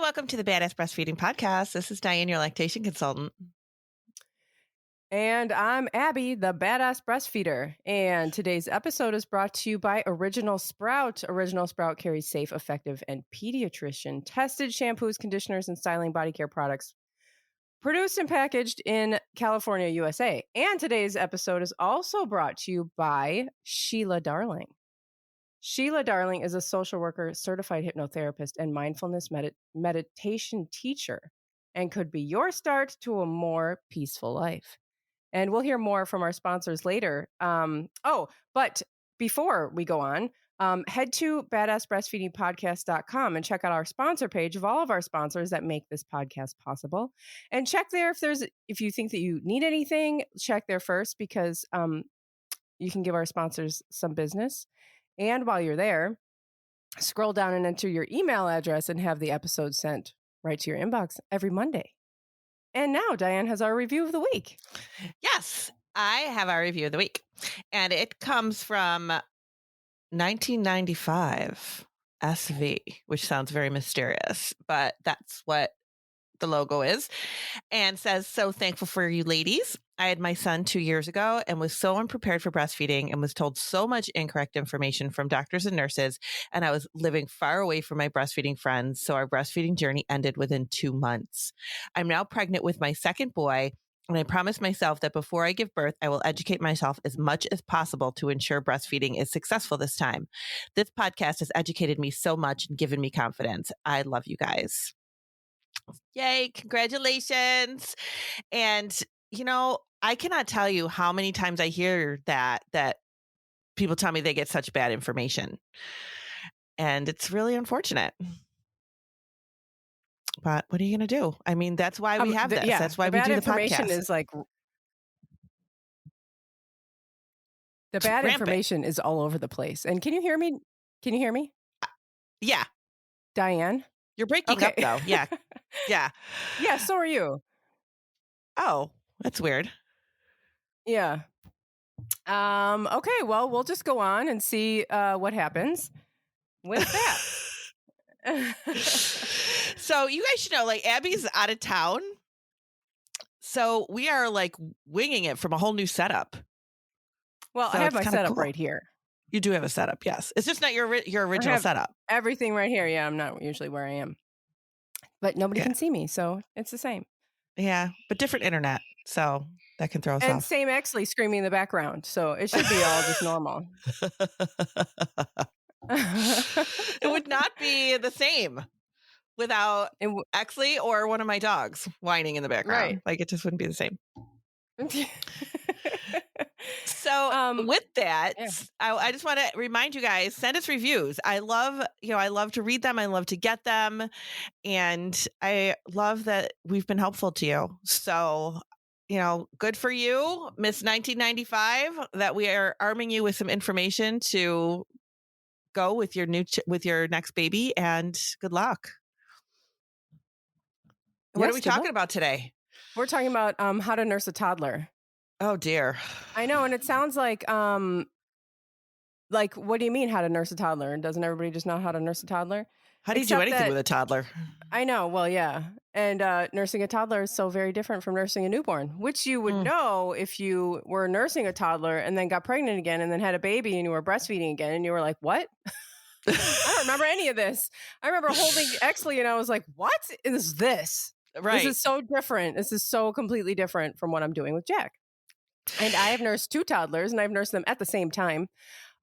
welcome to the Badass Breastfeeding Podcast. This is Diane, your lactation consultant. And I'm Abby, the Badass Breastfeeder. And today's episode is brought to you by Original Sprout. Original Sprout carries safe, effective, and pediatrician tested shampoos, conditioners, and styling body care products produced and packaged in California, USA. And today's episode is also brought to you by Sheila Darling. Sheila Darling is a social worker, certified hypnotherapist, and mindfulness meditation teacher, and could be your start to a more peaceful life. And we'll hear more from our sponsors later. But before we go on, head to badassbreastfeedingpodcast.com and check out our sponsor page of all of our sponsors that make this podcast possible. And check there if you think that you need anything, check there first, because you can give our sponsors some business. And while you're there, scroll down and enter your email address and have the episode sent right to your inbox every Monday. And now Diane has our review of the week. Yes, I have our review of the week. And it comes from 1995 SV, which sounds very mysterious, but that's what the logo is, and says, "So thankful for you ladies. I had my son 2 years ago and was so unprepared for breastfeeding and was told so much incorrect information from doctors and nurses. And I was living far away from my breastfeeding friends. So our breastfeeding journey ended within 2 months. I'm now pregnant with my second boy. And I promised myself that before I give birth, I will educate myself as much as possible to ensure breastfeeding is successful this time. This podcast has educated me so much and given me confidence. I love you guys." Yay, congratulations. And, I cannot tell you how many times I hear that people tell me they get such bad information. And it's really unfortunate. But what are you going to do? I mean, that's why we have this. Yeah, that's why we do the podcast. The bad information is all over the place. And can you hear me? Yeah. Diane? You're breaking up though. Yeah. Yeah. Yeah, so are you. Oh, that's weird. Yeah. Okay, well, we'll just go on and see what happens with that. So you guys should know, Abby's out of town. So we are winging it from a whole new setup. Well, so I have my setup right here. You do have a setup, yes. It's just not your original setup. Everything right here. Yeah, I'm not usually where I am. But nobody can see me, so it's the same. Yeah, but different internet, so that can throw us off. And same Exley screaming in the background, so it should be all just normal. It would not be the same without Exley or one of my dogs whining in the background. Right. It just wouldn't be the same. So with that, I just want to remind you guys, send us reviews. I love to read them. I love to get them. And I love that we've been helpful to you. So, good for you, Miss 1995, that we are arming you with some information to go with your with your next baby, and good luck. What are we talking about today? We're talking about how to nurse a toddler. Oh dear. I know. And it sounds like, what do you mean how to nurse a toddler? And doesn't everybody just know how to nurse a toddler? How do you do anything with a toddler? I know. Well, yeah. And nursing a toddler is so very different from nursing a newborn, which you would know if you were nursing a toddler and then got pregnant again and then had a baby and you were breastfeeding again. And you were like, what? I don't remember any of this. I remember holding Exley and I was like, what is this? Right. This is so different. This is so completely different from what I'm doing with Jack. And I have nursed 2 toddlers, and I've nursed them at the same time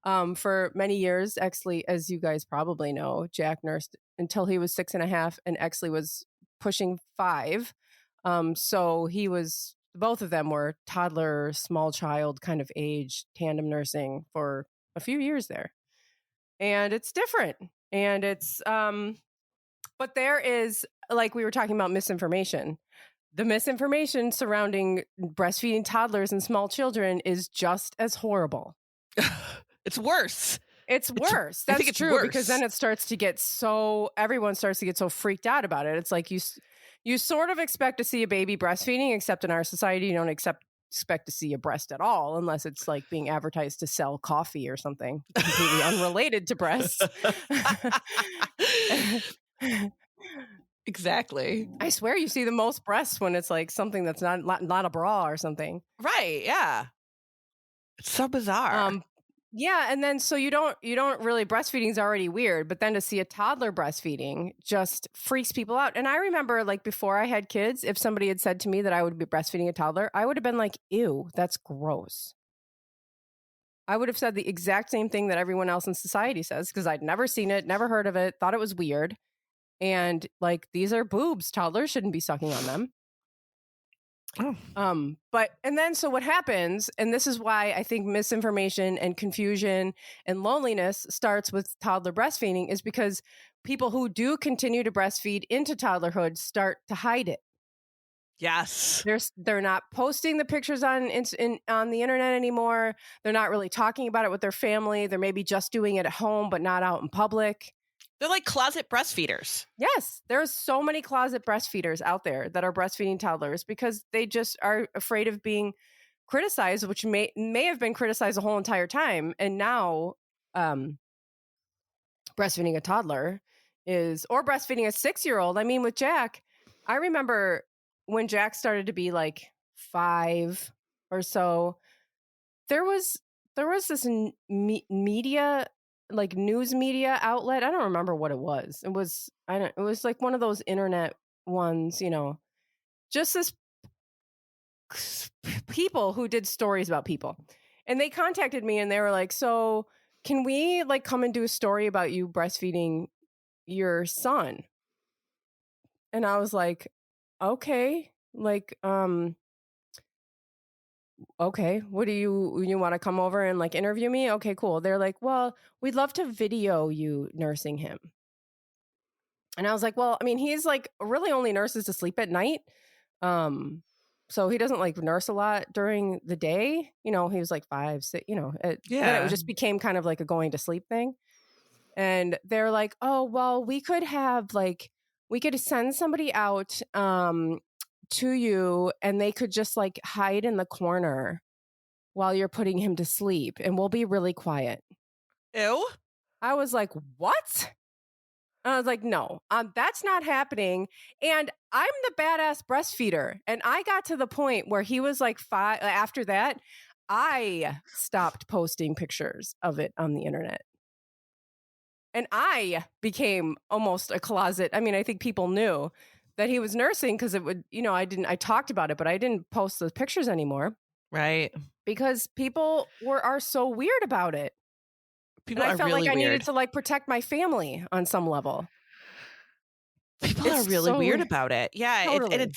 for many years. Exley, as you guys probably know, Jack nursed until he was 6.5, and Exley was pushing 5. So both of them were toddler, small child kind of age, tandem nursing for a few years there. And it's different. And it's, but there is, like we were talking about misinformation. The misinformation surrounding breastfeeding toddlers and small children is just as horrible. It's worse. It's worse. That's true, because then it starts to get everyone starts to get so freaked out about it. It's like you sort of expect to see a baby breastfeeding, except in our society, you don't expect to see a breast at all, unless it's like being advertised to sell coffee or something completely unrelated to breasts. Exactly. I swear you see the most breasts when it's like something that's not a bra or something. Right. Yeah. It's so bizarre. Yeah, and then so you don't really, breastfeeding is already weird, but then to see a toddler breastfeeding just freaks people out. And I remember, like, before I had kids, if somebody had said to me that I would be breastfeeding a toddler, I would have been like, ew, that's gross. I would have said the exact same thing that everyone else in society says, because I'd never seen it, never heard of it, thought it was weird. And like, these are boobs. Toddlers shouldn't be sucking on them. Oh. But and then so what happens, and this is why I think misinformation and confusion and loneliness starts with toddler breastfeeding, is because people who do continue to breastfeed into toddlerhood start to hide it. Yes. They're not posting the pictures on the internet anymore. They're not really talking about it with their family. They're maybe just doing it at home, but not out in public. They're like closet breastfeeders. Yes, there's so many closet breastfeeders out there that are breastfeeding toddlers because they just are afraid of being criticized, which may have been criticized the whole entire time. And now breastfeeding a toddler or breastfeeding a 6-year-old. I mean, with Jack, I remember when Jack started to be like 5 or so, there was this media, like news media outlet. I don't remember what it was. It was like one of those internet ones, just this people who did stories about people. And they contacted me and they were like, "So, can we like come and do a story about you breastfeeding your son?" And I was like, "Okay." Like, okay, what do you want to come over and like interview me? Okay, cool. They're like, "Well, we'd love to video you nursing him." And I was like, "Well, I mean, he's like really only nurses to sleep at night. So he doesn't like nurse a lot during the day. He was like 5, 6, and then it Yeah. just became kind of like a going to sleep thing." And they're like, "Oh, well, we could send somebody out to you and they could just like hide in the corner while you're putting him to sleep and we'll be really quiet." Ew. I was like, "What?" I was like, "No, that's not happening." And I'm the badass breastfeeder. And I got to the point where he was like 5. After that, I stopped posting pictures of it on the internet. And I became almost a closet. I mean, I think people knew that he was nursing because it would, I talked about it, but I didn't post those pictures anymore Right. because people are so weird about it. People And I are felt really like I weird. needed to like protect my family on some level. People are really weird about it. Yeah. Totally.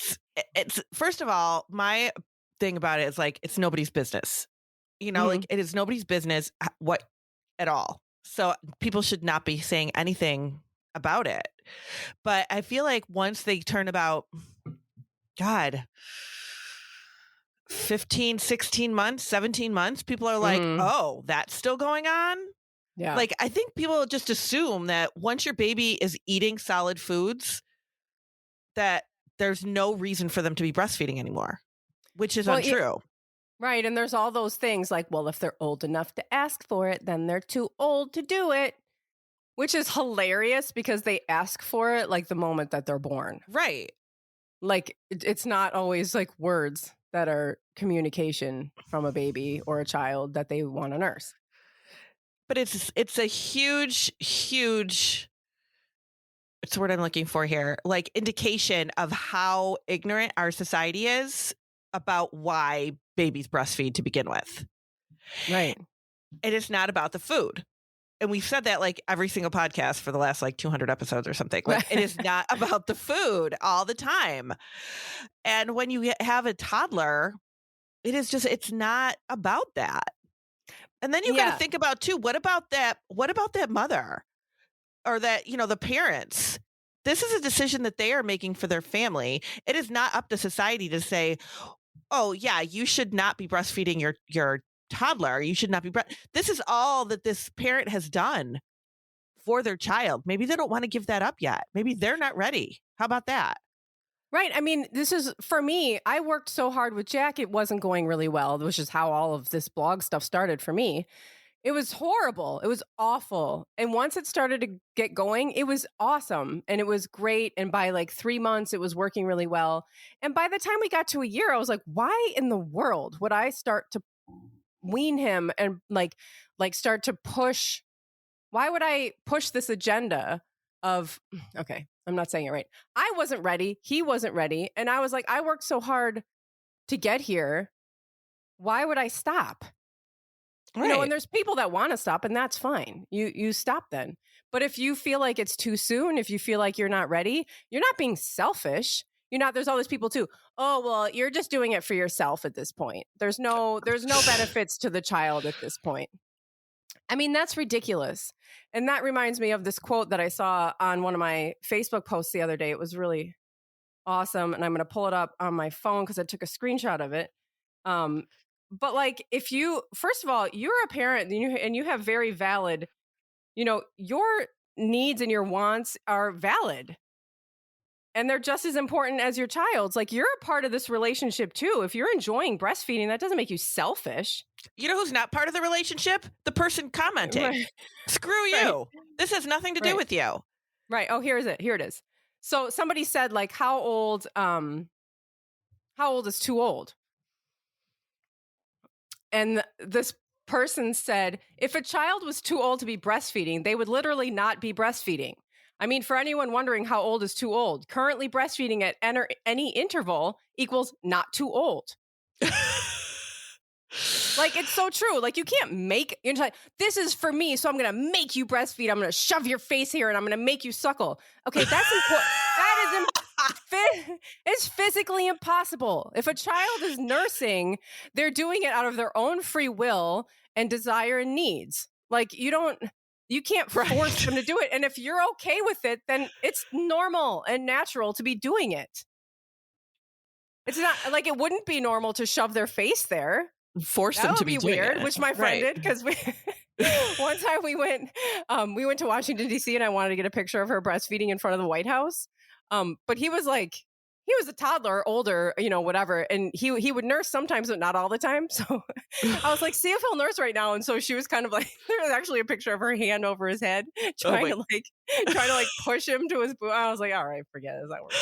It's first of all, my thing about it is like, it's nobody's business. Like it is nobody's business what at all. So people should not be saying anything about it. But I feel like once they turn about, God, 15, 16 months, 17 months, people are like, oh, that's still going on? Yeah. Like, I think people just assume that once your baby is eating solid foods, that there's no reason for them to be breastfeeding anymore, which is untrue. Right. And there's all those things like, well, if they're old enough to ask for it, then they're too old to do it, which is hilarious because they ask for it like the moment that they're born. Right. Like it's not always like words that are communication from a baby or a child that they want to nurse. But it's a huge, it's the word I'm looking for here, like indication of how ignorant our society is about why babies breastfeed to begin with. Right. It is not about the food. And we've said that like every single podcast for the last like 200 episodes or something. Like it is not about the food all the time. And when you have a toddler, it's not about that. And then you got to think about too, what about that mother or that, the parents? This is a decision that they are making for their family. It is not up to society to say, oh yeah, you should not be breastfeeding your toddler. You should not be. This is all that this parent has done for their child. Maybe they don't want to give that up yet. Maybe they're not ready. How about that? Right. I mean, this is for me. I worked so hard with Jack. It wasn't going really well, which is how all of this blog stuff started for me. It was horrible. It was awful. And once it started to get going, it was awesome and it was great. And by like 3 months, it was working really well. And by the time we got to a year, I was like, why in the world would I start to wean him and like start to push? Why would I push this agenda of, okay, I'm not saying it right. I wasn't ready. He wasn't ready. And I was like, I worked so hard to get here. Why would I stop? Right. You know, and there's people that want to stop, and that's fine. You stop then. But if you feel like it's too soon, if you feel like you're not ready, you're not being selfish. You're not. There's all these people too. Oh well, you're just doing it for yourself at this point. There's no benefits to the child at this point. I mean, that's ridiculous. And that reminds me of this quote that I saw on one of my Facebook posts the other day. It was really awesome, and I'm going to pull it up on my phone because I took a screenshot of it. But like, if you, first of all, you're a parent and you have very valid, you know, your needs and your wants are valid and they're just as important as your child's. Like, you're a part of this relationship too. If you're enjoying breastfeeding, that doesn't make you selfish. You know who's not part of the relationship? The person commenting. Right. Screw you. Right. This has nothing to do with you. Right. Oh, here it is. So somebody said, like, how old is too old? And this person said, if a child was too old to be breastfeeding, they would literally not be breastfeeding. I mean, for anyone wondering how old is too old, currently breastfeeding at any interval equals not too old. Like, it's so true. Like, you can't make, you're like, this is for me, so I'm going to make you breastfeed. I'm going to shove your face here and I'm going to make you suckle. Okay, that's important. It's physically impossible. If a child is nursing, they're doing it out of their own free will and desire and needs. Like, you can't force them to do it. And if you're okay with it, then it's normal and natural to be doing it. It's not like, it wouldn't be normal to shove their face there. Force them to be weird, it. Which my friend did, because one time we went to Washington, D.C. and I wanted to get a picture of her breastfeeding in front of the White House. But he was a toddler, older, you know, whatever. And he would nurse sometimes, but not all the time. So I was like, see if he'll nurse right now. And so she was kind of like, there was actually a picture of her hand over his head, trying to push him to his boob. I was like, all right, forget it. It's not working.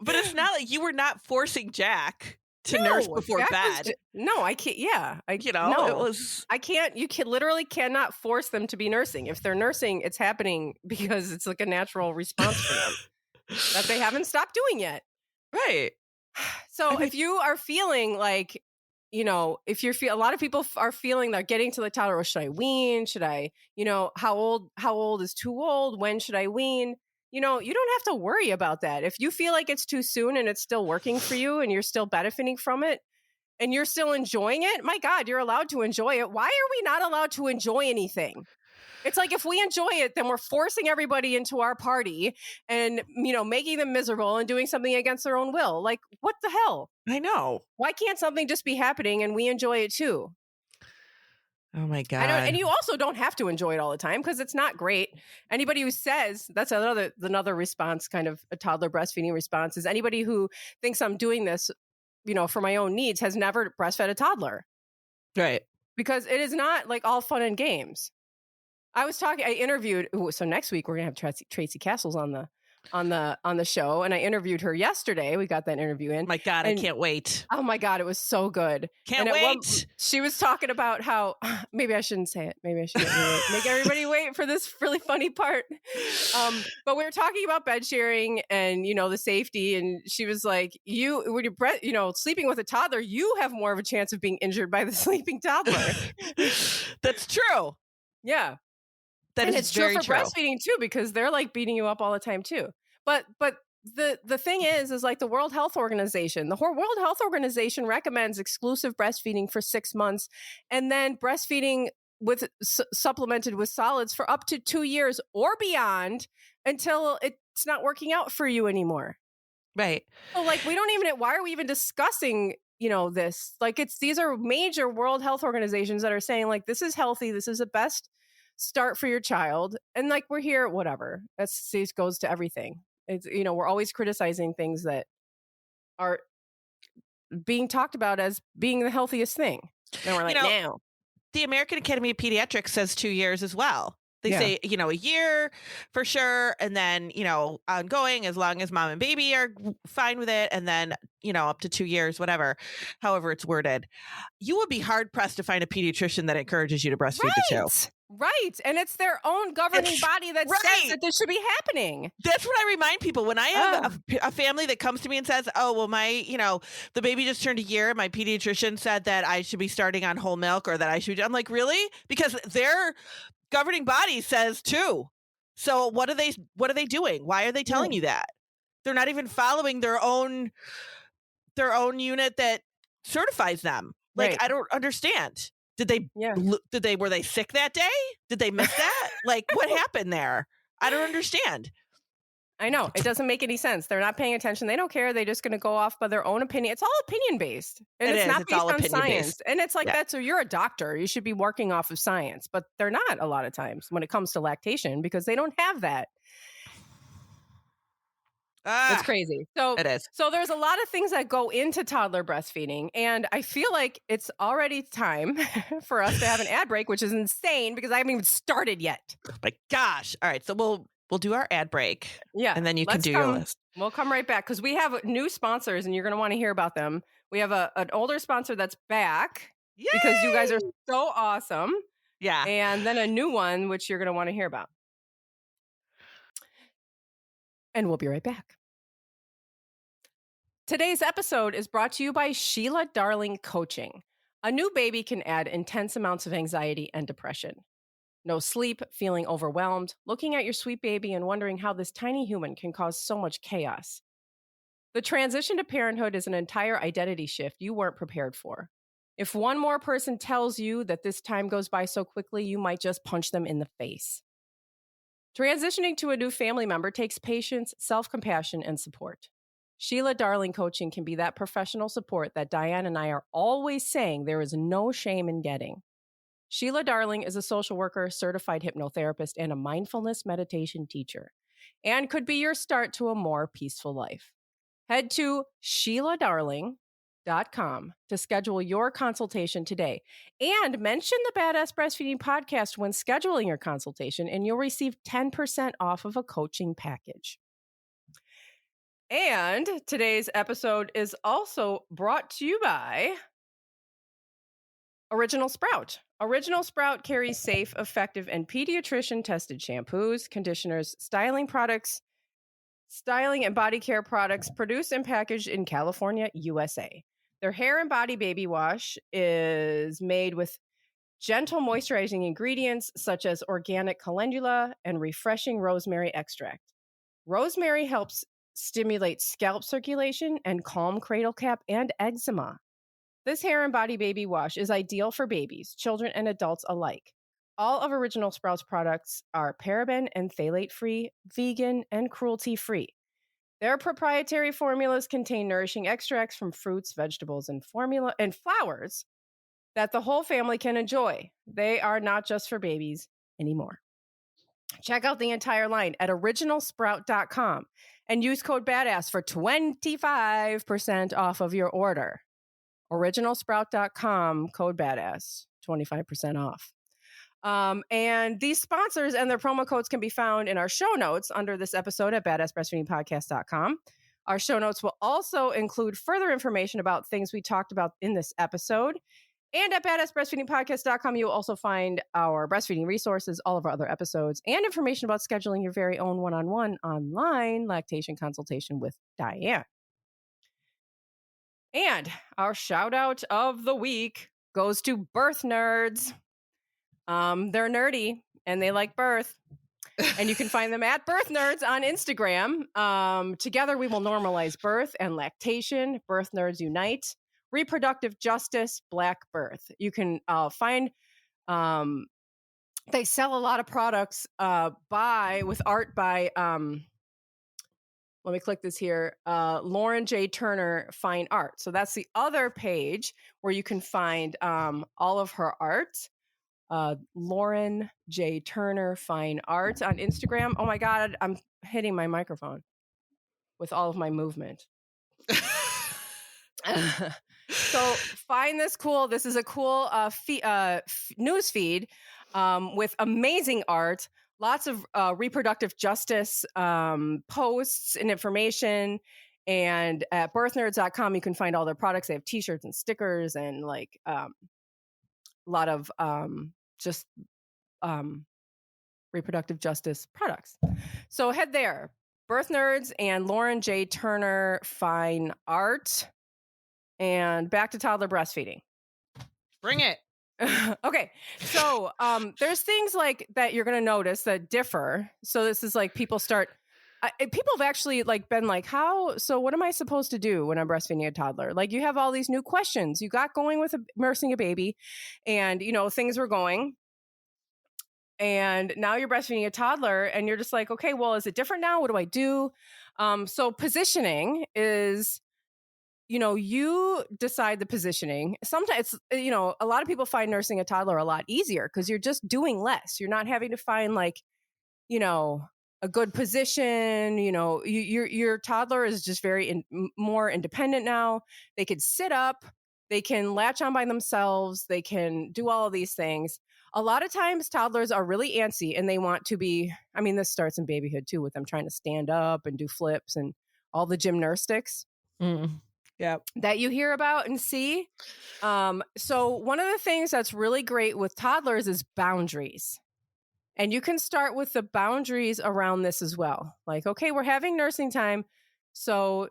But it's not like you were not forcing Jack to nurse before bed. No, I can't. Yeah. It was. I can't. You literally cannot force them to be nursing. If they're nursing, it's happening because it's like a natural response for them that they haven't stopped doing yet. Right. So if you are feeling like, you know, a lot of people are feeling they're getting to the toddler, or should I wean? Should I, you know, how old is too old? When should I wean? You know, you don't have to worry about that. If you feel like it's too soon and it's still working for you and you're still benefiting from it and you're still enjoying it, my God, you're allowed to enjoy it. Why are we not allowed to enjoy anything? It's like, if we enjoy it, then we're forcing everybody into our party and, you know, making them miserable and doing something against their own will. Like, what the hell? I know. Why can't something just be happening and we enjoy it too? Oh my God. And you also don't have to enjoy it all the time because it's not great. Anybody who says, that's another response, kind of a toddler breastfeeding response, is anybody who thinks I'm doing this, you know, for my own needs has never breastfed a toddler. Right. Because it is not like all fun and games. I interviewed, so next week we're going to have Tracy Castles on the show, and I interviewed her yesterday. We got that interview in. My God, I can't wait. Oh my God, it was so good. Can't wait. She was talking about how, maybe I shouldn't say it. Maybe I should make everybody wait for this really funny part. But we were talking about bed sharing and, you know, the safety, and she was like, when you're sleeping with a toddler, you have more of a chance of being injured by the sleeping toddler. That's true. Yeah. It's true for breastfeeding too, because they're like beating you up all the time too. But the thing is like the World Health Organization recommends exclusive breastfeeding for 6 months, and then breastfeeding with supplemented with solids for up to 2 years or beyond until it's not working out for you anymore. Right. So like, why are we even discussing, you know, this? Like, these are major World Health Organizations that are saying like, this is healthy. This is the best start for your child. And like, we're here, whatever. This goes to everything. It's, you know, we're always criticizing things that are being talked about as being the healthiest thing. And we're like, no. the American Academy of Pediatrics says 2 years as well. They say, a year for sure, and then, ongoing as long as mom and baby are fine with it, and then, up to 2 years, whatever, however it's worded. You would be hard pressed to find a pediatrician that encourages you to breastfeed the two. Right. And it's their own governing body that says that this should be happening. That's what I remind people when I have a family that comes to me and says, oh, well, the baby just turned a year. My pediatrician said that I should be starting on whole milk or that I should. I'm like, really? Because their governing body says 2. So what are they doing? Why are they telling you that? They're not even following their own unit that certifies them. Like, I don't understand. Were they sick that day? Did they miss that? Like, what happened there? I don't understand. I know. It doesn't make any sense. They're not paying attention. They don't care. They're just going to go off by their own opinion. It's all opinion based. And it's not based on science. And it's like that. So you're a doctor. You should be working off of science. But they're not a lot of times when it comes to lactation because they don't have that. It's crazy. So it is. So there's a lot of things that go into toddler breastfeeding. And I feel like it's already time for us to have an ad break, which is insane because I haven't even started yet. Oh my gosh. All right. So we'll do our ad break. Yeah. And then you can do your list. We'll come right back because we have new sponsors and you're going to want to hear about them. We have an older sponsor that's back. Yay! Because you guys are so awesome. Yeah. And then a new one, which you're going to want to hear about. And we'll be right back. Today's episode is brought to you by Sheila Darling Coaching. A new baby can add intense amounts of anxiety and depression. No sleep, feeling overwhelmed, looking at your sweet baby and wondering how this tiny human can cause so much chaos. The transition to parenthood is an entire identity shift you weren't prepared for. If one more person tells you that this time goes by so quickly, you might just punch them in the face. Transitioning to a new family member takes patience, self-compassion, and support. Sheila Darling Coaching can be that professional support that Diane and I are always saying there is no shame in getting. Sheila Darling is a social worker, certified hypnotherapist, and a mindfulness meditation teacher, and could be your start to a more peaceful life. Head to SheilaDarling.com to schedule your consultation today. And mention the Badass Breastfeeding Podcast when scheduling your consultation, and you'll receive 10% off of a coaching package. And today's episode is also brought to you by Original Sprout. Original Sprout carries safe, effective, and pediatrician-tested shampoos, conditioners, styling and body care products produced and packaged in California, USA. Their hair and body baby wash is made with gentle moisturizing ingredients such as organic calendula and refreshing rosemary extract. Rosemary helps stimulate scalp circulation and calm cradle cap and eczema. This hair and body baby wash is ideal for babies, children, and adults alike. All of Original Sprouts products are paraben and phthalate-free, vegan, and cruelty-free. Their proprietary formulas contain nourishing extracts from fruits, vegetables, and flowers that the whole family can enjoy. They are not just for babies anymore. Check out the entire line at originalsprout.com and use code BADASS for 25% off of your order. Originalsprout.com, code BADASS, 25% off. And these sponsors and their promo codes can be found in our show notes under this episode at badassbreastfeedingpodcast.com. Our show notes will also include further information about things we talked about in this episode. And at badassbreastfeedingpodcast.com, you'll also find our breastfeeding resources, all of our other episodes, and information about scheduling your very own one-on-one online lactation consultation with Diane. And our shout out of the week goes to birth nerds. They're nerdy and they like birth. And you can find them at Birth Nerds on Instagram. Together we will normalize birth and lactation. Birth Nerds Unite. Reproductive Justice, Black Birth. You can find, they sell a lot of products with art by, let me click this here, Lauren J. Turner Fine Art. So that's the other page where you can find all of her art. Lauren J. Turner Fine Art on Instagram. Oh my God, I'm hitting my microphone with all of my movement. So find this cool. This is a cool news feed with amazing art, lots of reproductive justice posts and information. And at birthnerds.com, you can find all their products. They have t-shirts and stickers and like a lot of just reproductive justice products. So head there. Birth Nerds and Lauren J. Turner Fine Art. And back to toddler breastfeeding. Bring it. Okay. So there's things like that you're going to notice that differ. So this is like people have actually like been like, so what am I supposed to do when I'm breastfeeding a toddler? Like you have all these new questions you got going with nursing a baby and, things were going. And now you're breastfeeding a toddler and you're just like, okay, well, is it different now? What do I do? So positioning is, you decide the positioning. Sometimes, a lot of people find nursing a toddler a lot easier because you're just doing less. You're not having to find like, a good position. Your toddler is just very more independent now. They could sit up. They can latch on by themselves. They can do all of these things. A lot of times toddlers are really antsy and they want to be, this starts in babyhood too with them trying to stand up and do flips and all the gymnastics that you hear about and see. So one of the things that's really great with toddlers is boundaries. And you can start with the boundaries around this as well. Like, okay, we're having nursing time. So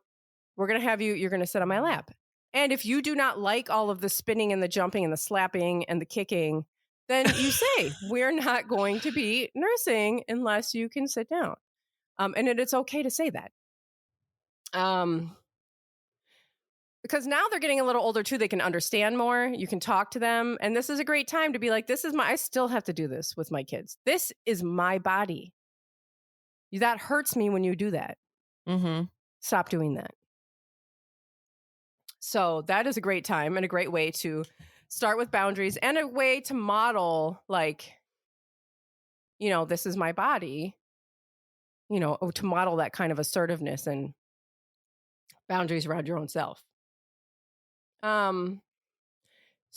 we're going to have you're going to sit on my lap. And if you do not like all of the spinning and the jumping and the slapping and the kicking, then you say, we're not going to be nursing unless you can sit down. And it's okay to say that. Because now they're getting a little older too. They can understand more. You can talk to them. And this is a great time to be like, I still have to do this with my kids. This is my body. That hurts me when you do that. Mm-hmm. Stop doing that. So that is a great time and a great way to start with boundaries and a way to model like, this is my body, to model that kind of assertiveness and boundaries around your own self. So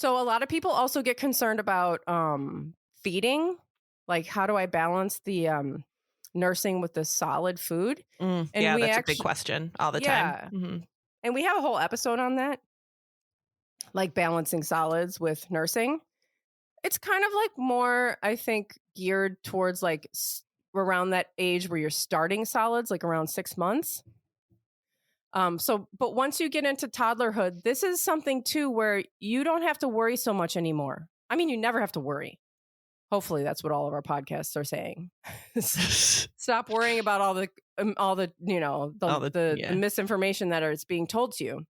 a lot of people also get concerned about feeding. Like, how do I balance the nursing with the solid food? And that's a big question all the time. Mm-hmm. And we have a whole episode on that, like balancing solids with nursing. It's kind of like more, I think, geared towards like around that age where you're starting solids, like around 6 months. But once you get into toddlerhood, this is something too where you don't have to worry so much anymore. You never have to worry. Hopefully that's what all of our podcasts are saying. Stop worrying about all the misinformation that is being told to you.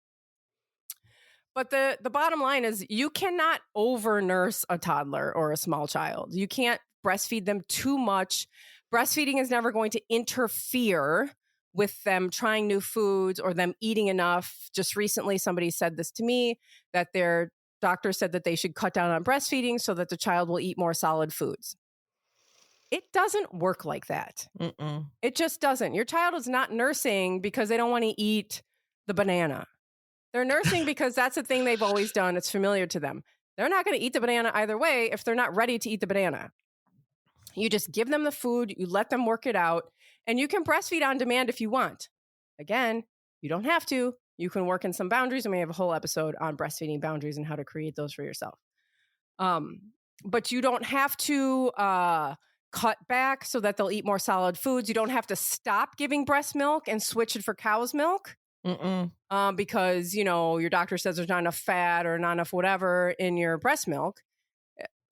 But the bottom line is you cannot over nurse a toddler or a small child. You can't breastfeed them too much. Breastfeeding is never going to interfere with them trying new foods or them eating enough. Just recently, somebody said this to me, that their doctor said that they should cut down on breastfeeding so that the child will eat more solid foods. It doesn't work like that. Mm-mm. It just doesn't. Your child is not nursing because they don't want to eat the banana. They're nursing because that's the thing they've always done. It's familiar to them. They're not going to eat the banana either way if they're not ready to eat the banana. You just give them the food, you let them work it out, and you can breastfeed on demand if you want. Again, you don't have to. You can work in some boundaries, and we have a whole episode on breastfeeding boundaries and how to create those for yourself. But you don't have to cut back so that they'll eat more solid foods. You don't have to stop giving breast milk and switch it for cow's milk. Because, your doctor says there's not enough fat or not enough whatever in your breast milk.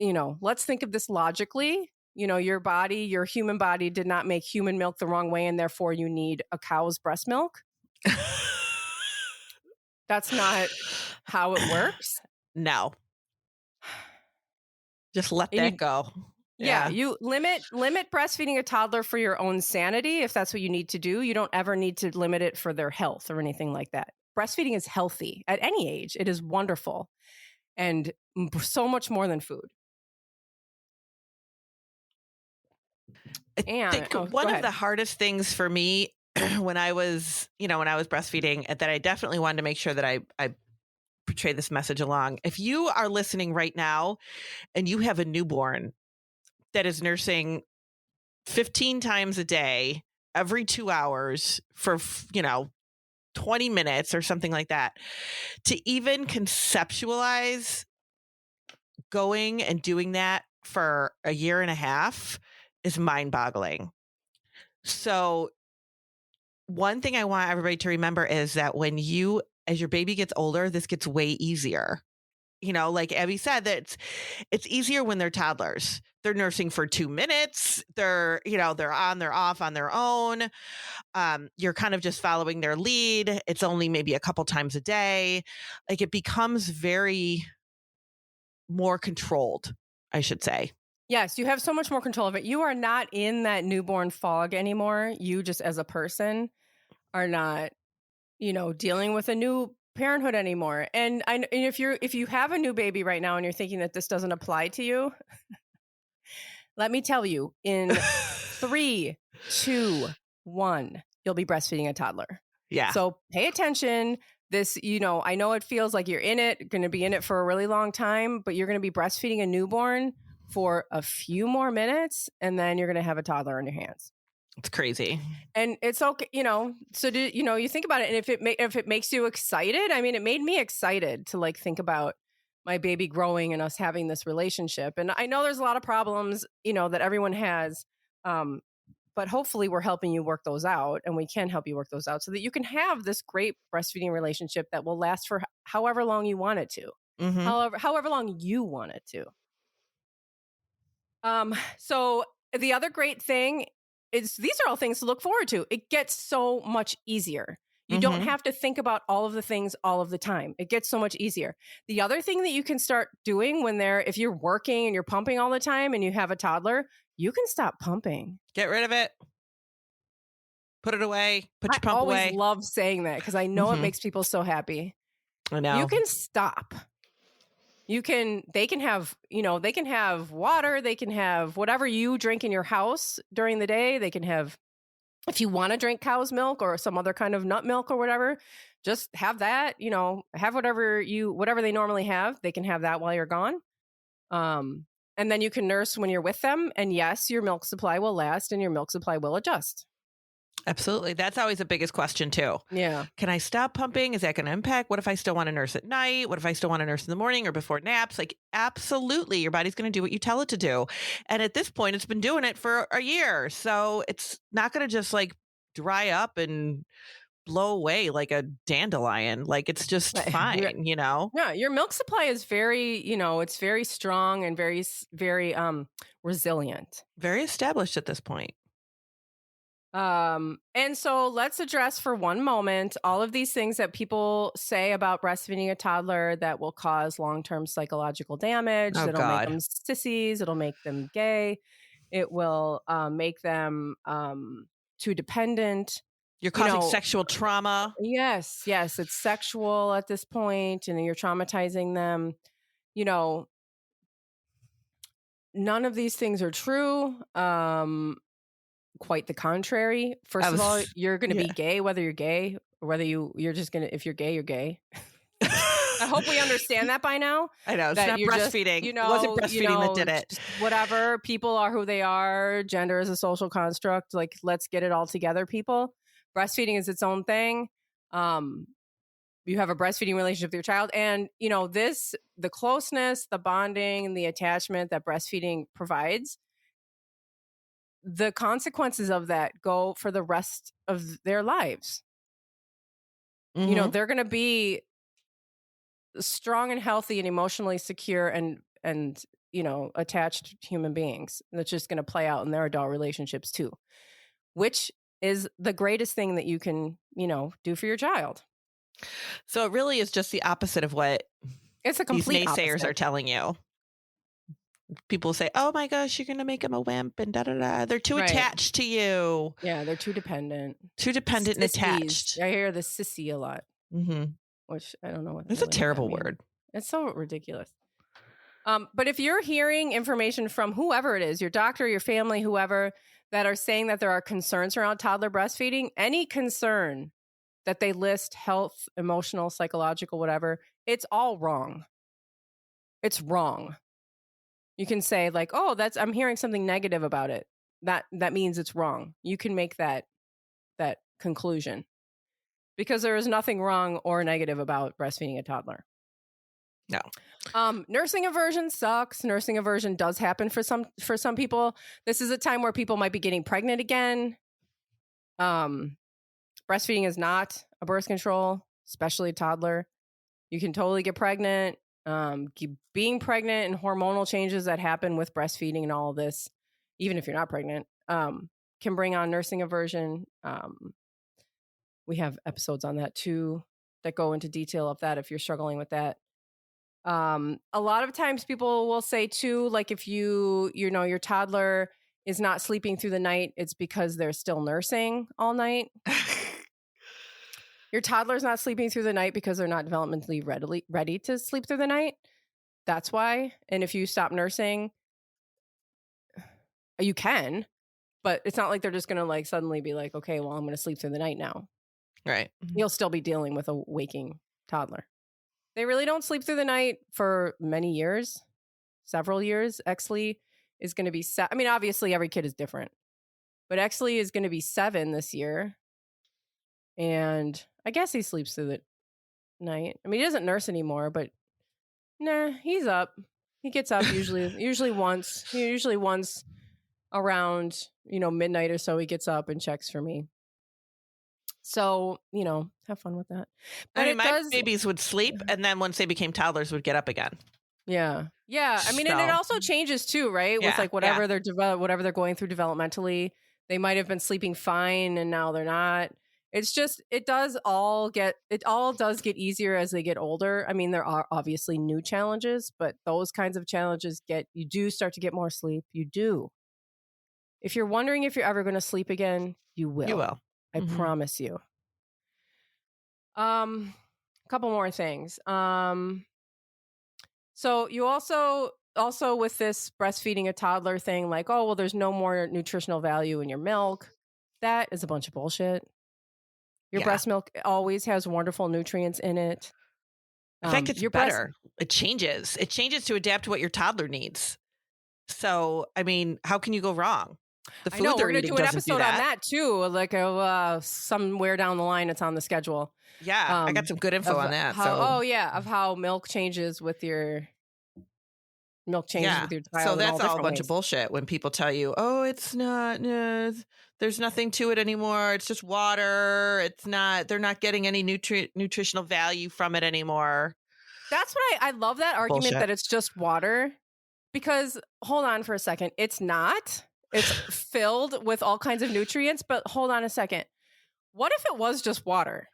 Let's think of this logically. Your body, your human body did not make human milk the wrong way, and therefore you need a cow's breast milk. That's not how it works. No. Just let that go. Yeah, you limit breastfeeding a toddler for your own sanity if that's what you need to do. You don't ever need to limit it for their health or anything like that. Breastfeeding is healthy at any age. It is wonderful and so much more than food. I think one of the hardest things for me when I was breastfeeding that I definitely wanted to make sure that I portray this message along. If you are listening right now and you have a newborn that is nursing 15 times a day, every 2 hours for, 20 minutes or something like that, to even conceptualize going and doing that for a year and a half is mind-boggling. So one thing I want everybody to remember is that as your baby gets older, this gets way easier. Like Abby said, that it's easier when they're toddlers. They're nursing for 2 minutes. They're on, they're off on their own. You're kind of just following their lead. It's only maybe a couple times a day. Like it becomes very more controlled, I should say. Yes, you have so much more control of it. You are not in that newborn fog anymore. You just as a person are not, dealing with a new parenthood anymore. And if you have a new baby right now and you're thinking that this doesn't apply to you, let me tell you, in 3, 2, 1, you'll be breastfeeding a toddler. Yeah. So pay attention. This, I know it feels like you're going to be in it for a really long time, but you're going to be breastfeeding a newborn for a few more minutes, and then you're going to have a toddler in your hands. It's crazy. And it's okay, so you think about it, and if it makes you excited, I mean, it made me excited to think about my baby growing and us having this relationship. And I know there's a lot of problems, that everyone has, but hopefully we're helping you work those out, and we can help you work those out so that you can have this great breastfeeding relationship that will last for however long you want it to, however long you want it to. So the other great thing is these are all things to look forward to. It gets so much easier. You don't have to think about all of the things all of the time. It gets so much easier. The other thing that you can start doing if you're working and you're pumping all the time and you have a toddler, you can stop pumping. Get rid of it. Put it away. Put your pump away. I always love saying that because I know it makes people so happy. I know. You can stop. They can have water. They can have whatever you drink in your house during the day. They can have, if you want to drink cow's milk or some other kind of nut milk or whatever, just have that, have whatever they normally have. They can have that while you're gone. And then you can nurse when you're with them. And yes, your milk supply will last and your milk supply will adjust. Absolutely. That's always the biggest question too. Yeah. Can I stop pumping? Is that going to impact? What if I still want to nurse at night? What if I still want to nurse in the morning or before naps? Absolutely. Your body's going to do what you tell it to do. And at this point, it's been doing it for a year. So it's not going to just dry up and blow away like a dandelion. It's just fine, Yeah. Your milk supply is very, it's very strong and very, very resilient. Very established at this point. And so let's address for one moment all of these things that people say about breastfeeding a toddler that will cause long-term psychological damage. Oh, It'll God. make them sissies. It'll make them gay. It will make them too dependent. You're causing sexual trauma. Yes. It's sexual at this point, and you're traumatizing them. None of these things are true. Quite the contrary. First of all, you're going to be gay, whether you're gay or whether you're just going to, if you're gay, you're gay. I hope we understand that by now. I know. It's not breastfeeding. It wasn't breastfeeding that did it. Whatever. People are who they are. Gender is a social construct. Let's get it all together, people. Breastfeeding is its own thing. You have a breastfeeding relationship with your child. And, the closeness, the bonding, the attachment that breastfeeding provides, the consequences of that go for the rest of their lives. They're going to be strong and healthy and emotionally secure and attached human beings. That's just going to play out in their adult relationships too, which is the greatest thing that you can, do for your child. So it really is just the opposite of what these naysayers are telling you. People say, oh my gosh, you're going to make them a wimp and da-da-da. They're too attached to you. Yeah, they're too dependent. Too dependent and attached. I hear the sissy a lot, which I don't know what. It's a terrible word. It's so ridiculous. But if you're hearing information from whoever it is, your doctor, your family, whoever, that are saying that there are concerns around toddler breastfeeding, any concern that they list, health, emotional, psychological, whatever, It's all wrong. It's wrong. You can say like, oh, I'm hearing something negative about it. That means it's wrong. You can make that conclusion because there is nothing wrong or negative about breastfeeding a toddler. No. Nursing aversion sucks. Nursing aversion does happen for some people. This is a time where people might be getting pregnant again. Breastfeeding is not a birth control, especially a toddler. You can totally get pregnant. Being pregnant and hormonal changes that happen with breastfeeding and all of this, even if you're not pregnant, can bring on nursing aversion. We have episodes on that too that go into detail of that if you're struggling with that. A lot of times people will say too, like if you know your toddler is not sleeping through the night, it's because they're still nursing all night. Your toddler's not sleeping through the night because they're not developmentally ready to sleep through the night. That's why. And if you stop nursing, you can, but it's not like they're just going to like suddenly be like, okay, well, I'm going to sleep through the night now. Right. You'll still be dealing with a waking toddler. They really don't sleep through the night for many years, several years. Exley is going to be I mean, obviously every kid is different, but Exley is going to be 7 this year. And I guess he sleeps through the night. I mean, he doesn't nurse anymore, but nah, he's up. He gets up usually once around, midnight or so. He gets up and checks for me. So, have fun with that. But I mean, my babies would sleep, and then once they became toddlers, would get up again. Yeah. I mean, and it also changes too, right? With like whatever they're going through developmentally, they might have been sleeping fine, and now they're not. It's just it all does get easier as they get older. I mean, there are obviously new challenges, but those kinds of challenges you do start to get more sleep. You do. If you're wondering if you're ever going to sleep again, you will. You will. I promise you. A couple more things. So you also with this breastfeeding a toddler thing, like, oh, well, there's no more nutritional value in your milk. That is a bunch of bullshit. Your breast milk always has wonderful nutrients in it. In fact, it's better. It changes. It changes to adapt to what your toddler needs. So, I mean, how can you go wrong? The food we're going to do an episode on that too. Like somewhere down the line, it's on the schedule. Yeah, I got some good info on that. Of how milk changes with your with your child. So that's all a bunch of bullshit when people tell you, oh, it's not, there's nothing to it anymore. It's just water. It's not, they're not getting any nutritional value from it anymore. That's what I love that argument that it's just water, because hold on for a second. It's not. It's filled with all kinds of nutrients, but hold on a second. What if it was just water?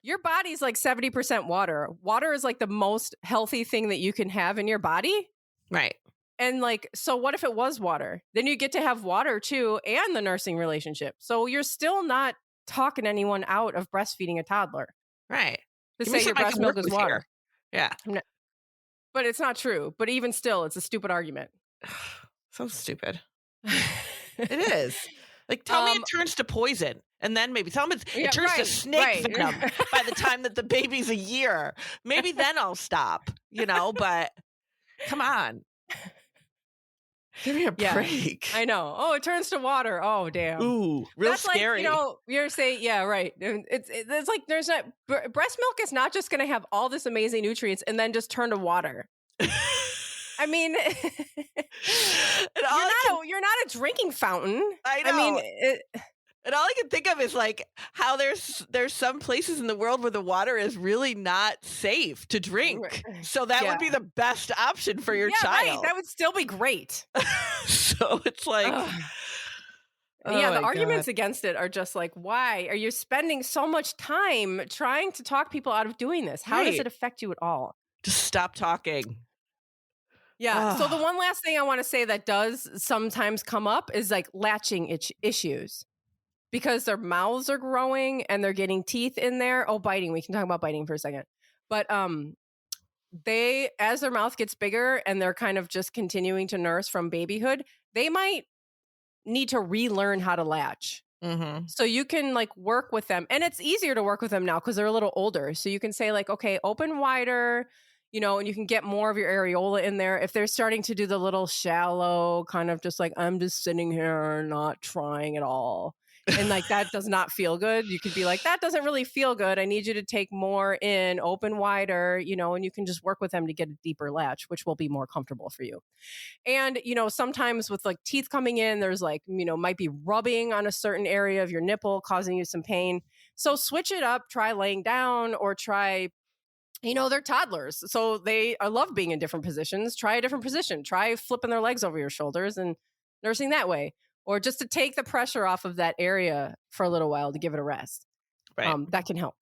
Your body's like 70% water. Water is like the most healthy thing that you can have in your body. Right. And like, so what if it was water? Then you get to have water too and the nursing relationship. So you're still not talking anyone out of breastfeeding a toddler. Right. To say your breast milk is water. Here. Yeah. But it's not true. But even still, it's a stupid argument. So stupid. It is. Like, tell me it turns to poison, and then maybe tell me it turns to snake venom by the time that the baby's a year. Maybe then I'll stop, but come on. Give me a break. I know. Oh, it turns to water. Oh, damn. Ooh, real scary. Like, you're saying, yeah, right. It's like there's not, breast milk is not just going to have all this amazing nutrients and then just turn to water. I mean, you're not a drinking fountain. I know. I mean, and all I can think of is like how there's some places in the world where the water is really not safe to drink. So that would be the best option for your child. Right. That would still be great. So it's like, the arguments against it are just like, why are you spending so much time trying to talk people out of doing this? How does it affect you at all? Just stop talking. Yeah. So the one last thing I want to say that does sometimes come up is like latching issues, because their mouths are growing and they're getting teeth in there. Oh, biting. We can talk about biting for a second. But as their mouth gets bigger and they're kind of just continuing to nurse from babyhood, they might need to relearn how to latch. Mm-hmm. So you can like work with them, and it's easier to work with them now because they're a little older. So you can say like, okay, open wider, and you can get more of your areola in there. If they're starting to do the little shallow kind of just like, I'm just sitting here not trying at all. And like that does not feel good. You could be like, that doesn't really feel good. I need you to take more in, open wider, and you can just work with them to get a deeper latch, which will be more comfortable for you. And, sometimes with like teeth coming in, there's like, might be rubbing on a certain area of your nipple causing you some pain. So switch it up, try laying down or try, they're toddlers. So I love being in different positions. Try a different position. Try flipping their legs over your shoulders and nursing that way. Or just to take the pressure off of that area for a little while to give it a rest. Right. That can help.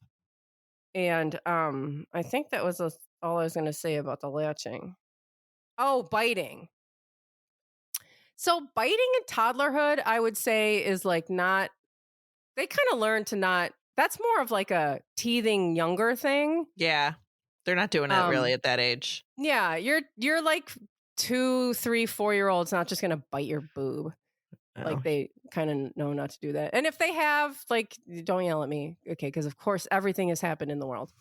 And I think that was all I was going to say about the latching. Oh, biting. So biting in toddlerhood, I would say, is like not, they kind of learn to not, that's more of like a teething younger thing. Yeah. They're not doing it really at that age. Yeah. You're like 2, 3, 4-year-olds not just going to bite your boob. Oh. Like they kind of know not to do that. And if they have, like, don't yell at me. Okay. Because of course everything has happened in the world.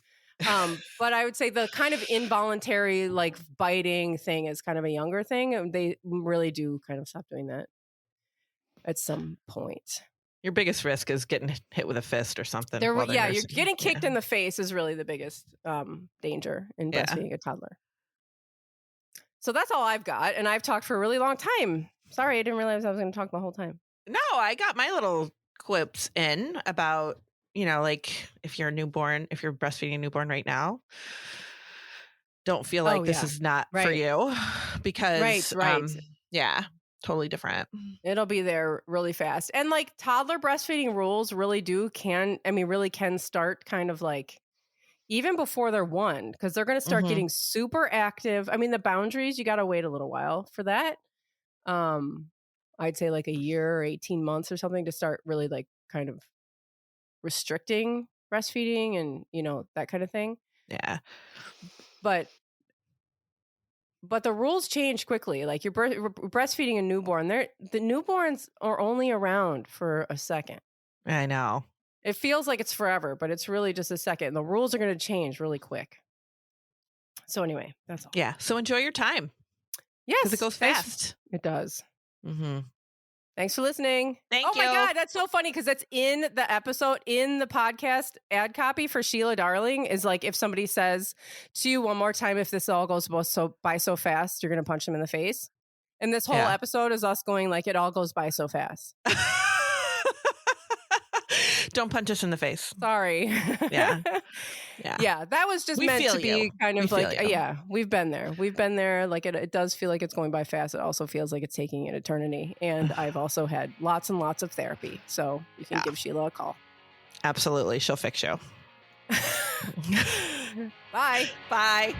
But I would say the kind of involuntary like biting thing is kind of a younger thing. And they really do kind of stop doing that at some point. Your biggest risk is getting hit with a fist or something. You're getting kicked in the face is really the biggest danger in breastfeeding a toddler. So that's all I've got. And I've talked for a really long time. Sorry, I didn't realize I was going to talk the whole time. No, I got my little quips in about, like if you're breastfeeding a newborn right now, don't feel like this is not for you because, yeah, totally different. It'll be there really fast. And like toddler breastfeeding rules really can start kind of like even before they're 1, because they're going to start getting super active. I mean, the boundaries, you got to wait a little while for that. I'd say like a year or 18 months or something to start really like kind of restricting breastfeeding and, that kind of thing. Yeah. But the rules change quickly. Like you're breastfeeding a newborn. The newborns are only around for a second. I know. It feels like it's forever, but it's really just a second. And the rules are going to change really quick. So anyway, that's all. Yeah. So enjoy your time. Yes. Because it goes fast. It does. Mm-hmm. Thanks for listening. Thank you. Oh my God, that's so funny because that's in the episode, in the podcast ad copy for Sheila Darling is like, if somebody says to you one more time, if this all goes by so fast, you're going to punch them in the face. And this whole episode is us going like, it all goes by so fast. Don't punch us in the face. Sorry. Yeah. Yeah. That was just meant to be kind of like, we've been there. We've been there. Like it does feel like it's going by fast. It also feels like it's taking an eternity. And I've also had lots and lots of therapy. So you can give Sheila a call. Absolutely. She'll fix you. Bye. Bye.